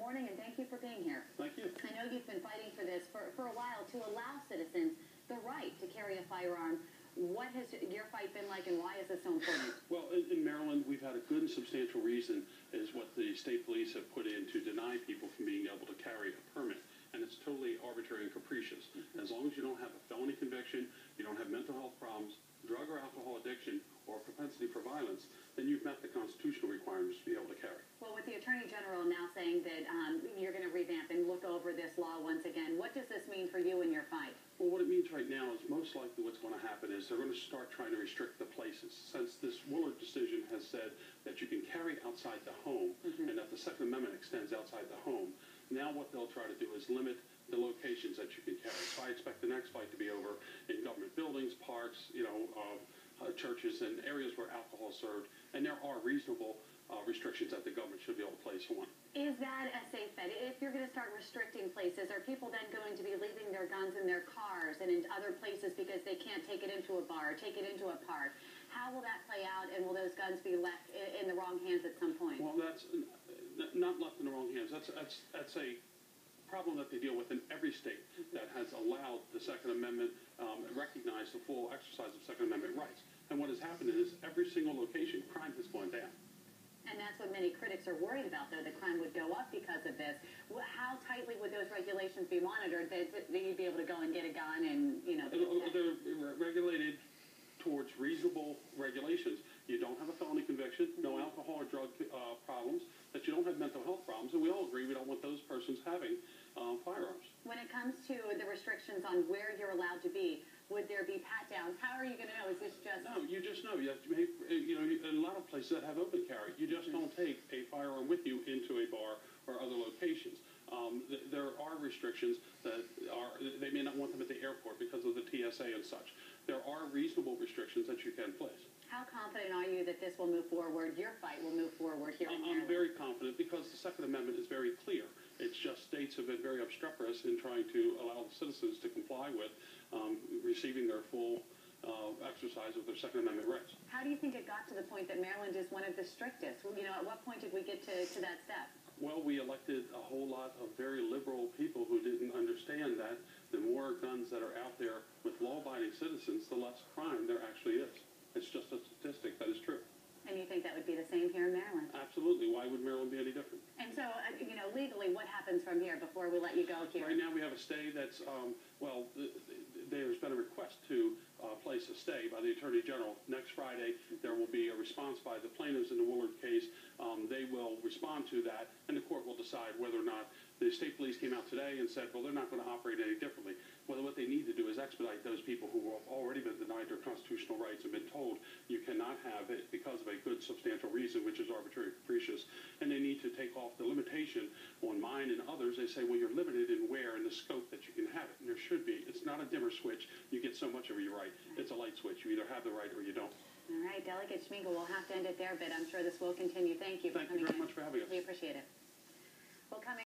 morning, and thank you for being here. Thank you. I know you've been fighting for this for a while to allow citizens the right to carry a firearm. What has your fight been like, and why is this so important? Well, in Maryland, we've had a good and substantial reason is what the state police have put in to deny people from being able to carry a permit. And it's totally arbitrary and capricious. As long as you don't have a felony conviction, you don't have mental health problems, drug or alcohol addiction, or propensity for violence, then you've met the constitutional requirements to be able to carry. Well, with the Attorney General now saying that you're going to revamp and look over this law once again, what does this mean for you in your fight? Well, what it means right now is most likely what's going to happen is they're going to start trying to restrict the places. Since this Woollard decision has said that you can carry outside the home and that the Second Amendment extends outside the home, now what they'll try to do is limit the locations that you can carry. So I expect the next fight to be over in government buildings, parks, churches, and areas where alcohol is served. And there are reasonable restrictions that the government should be able to place on. Is that a safe bet? If you're going to start restricting places, are people then going to be leaving their guns in their cars and in other places because they can't take it into a bar, take it into a park? How will that play out, and will those guns be left in the wrong hands at some point? Well, that's not left in the wrong hands. That's a problem that they deal with in every state that has allowed the Second Amendment, recognize the full exercise of Second Amendment rights. And what has happened is every single location, crime has gone down. And that's what many critics are worried about, though. The crime would go up because of this. How tightly would those regulations be monitored that you'd be able to go and get a gun and, They're regulated towards reasonable regulations. You don't have a felony conviction, no alcohol or drug problems, that you don't have mental health problems, and we all agree we don't want those persons having firearms. When it comes to the restrictions on where you're allowed to be, would there be pat-downs? How are you going to know? Is this just... No, you just know. You have to make, in a lot of places that have open carry, you just don't take a firearm with you into a bar or other locations. There are restrictions that they may not want them at the airport because of the TSA and such. There are reasonable restrictions that you can place. How confident are you that this will move forward, your fight will move forward here in Maryland? I'm very confident because the Second Amendment is very clear. It's just states have been very obstreperous in trying to allow the citizens to comply with receiving their full exercise of their Second Amendment rights. How do you think it got to the point that Maryland is one of the strictest? At what point did we get to that step? Well, we elected a whole lot of very liberal people who didn't understand that the more guns that are out there with law-abiding citizens, the less crime there actually is. It's just a statistic that is true. And you think that would be the same here in Maryland? Absolutely. Why would Maryland be any different? And so, legally, what happens from here before we let you go here? Right now we have a stay that's, there's been a request to place a stay by the Attorney General. Next Friday, there will be a response by the plaintiffs in the Woollard case. They will respond to that, and the court will decide whether or not the state police came out today and said, well, they're not going to operate any differently. Well, what they need to do is expedite those people who have already been denied their constitutional rights and been told you cannot have it because of a good substantial reason, which is arbitrary and capricious. And they need to take off the limitation on mine and others. They say, well, you're limited in where and the scope that you can have it. And there should be. It's not a dimmer switch. You get so much of your right. It's a light switch. You either have the right or you don't. All right, Delegate Smigiel, we'll have to end it there, but I'm sure this will continue. Thank you for coming in. Thank you very much for having us. We appreciate it. We'll come in.